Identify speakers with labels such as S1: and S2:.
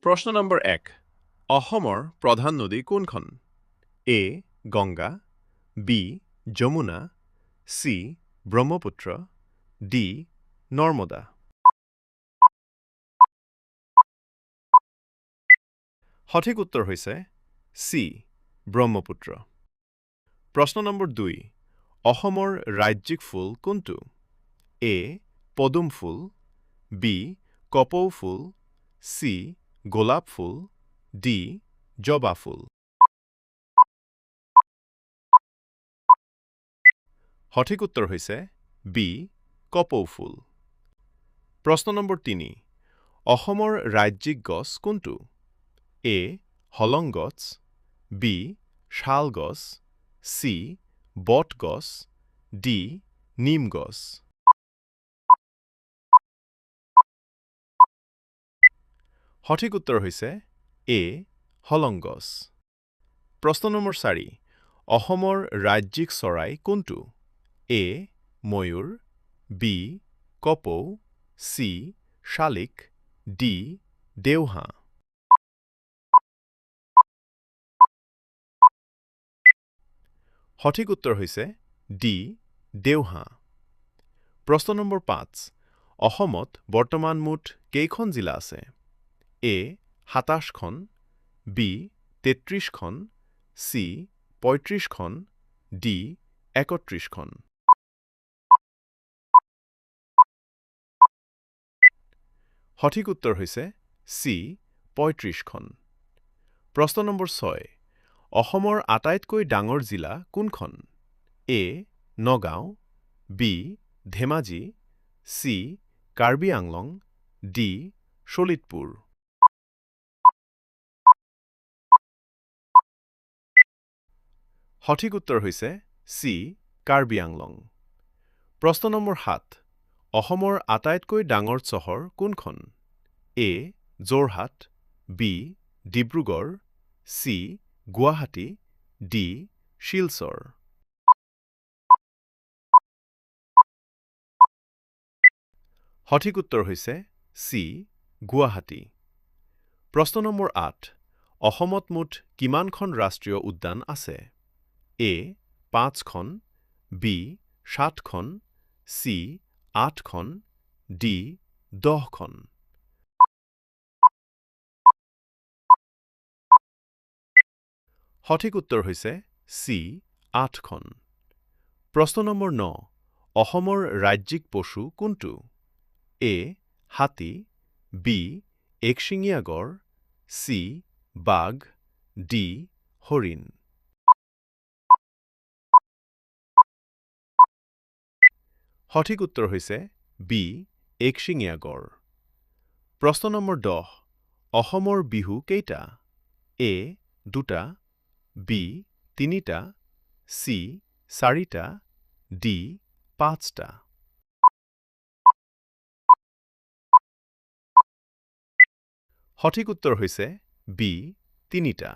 S1: প্ৰশ্ন নম্বৰ 1 অসমৰ প্ৰধান নদী কোনখন A Ganga B Yamuna C Brahmaputra D Narmada সঠিক উত্তৰ হৈছে চি ব্ৰহ্মপুত্ৰ প্ৰশ্ন নম্বৰ 2 অসমৰ ৰাজ্যিক ফুল কোনটো এ পদুম ফুল বি কপৌ ফুল চি গোলাপ ফুল ডি জবা ফুল সঠিক উত্তৰ হৈছে বি কপৌ ফুল প্ৰশ্ন নম্বৰ 3 অসমৰ ৰাজ্যিক গছ কোনটো এ হলং গছ বি শাল গছ চি বট গছ ডি নিম গছ সঠিক উত্তৰ হৈছে এ হলং গছ প্ৰশ্ন নম্বৰ 4 অসমৰ ৰাজ্যিক চৰাই কোনটো এ ময়ূৰ বি কপৌ চি শালিক ডি দেওহাঁহ সঠিক উত্তৰ হৈছে ডি দেওহাঁহ প্ৰশ্ন নম্বৰ 5 অসমত বৰ্তমান মুঠ কেইখন জিলা আছে এ ২৭খন বি ৩৩খন চি ৩৫খন ডি ৩১খন সঠিক উত্তৰ হৈছে চি ৩৫খন প্ৰশ্ন নম্বৰ 6 অসমৰ আটাইতকৈ ডাঙৰ জিলা কোনখন A Nagaon B Dhemaji C Karbi Anglong D Sonitpur সঠিক উত্তৰ হৈছে চি কাৰ্বি আংলং প্ৰশ্ন নম্বৰ 7 অসমৰ আটাইতকৈ ডাঙৰ চহৰ কোনখন A Jorhat B Dibrugarh C Guwahati D Silchar সঠিক উত্তৰ হৈছে চি গুৱাহাটী প্ৰশ্ন নম্বৰ 8 অসমত মুঠ কিমানখন ৰাষ্ট্ৰীয় উদ্যান আছে এ 5খন বি 7খন চি 8খন ডি 10খন সঠিক উত্তৰ হৈছে চি 8খন প্ৰশ্ন নম্বৰ 9 অসমৰ ৰাজ্যিক পশু কোনটো এ হাতী বি একশিঙীয়া গড় চি বাঘ ডি হৰিণ সঠিক উত্তৰ হৈছে বি একশিঙীয়া গড় প্ৰশ্ন নম্বৰ 10 অসমৰ বিহু কেইটা এ 2টা বি 3টা চি 4টা ডি 5টা সঠিক উত্তৰ হৈছে বি 3টা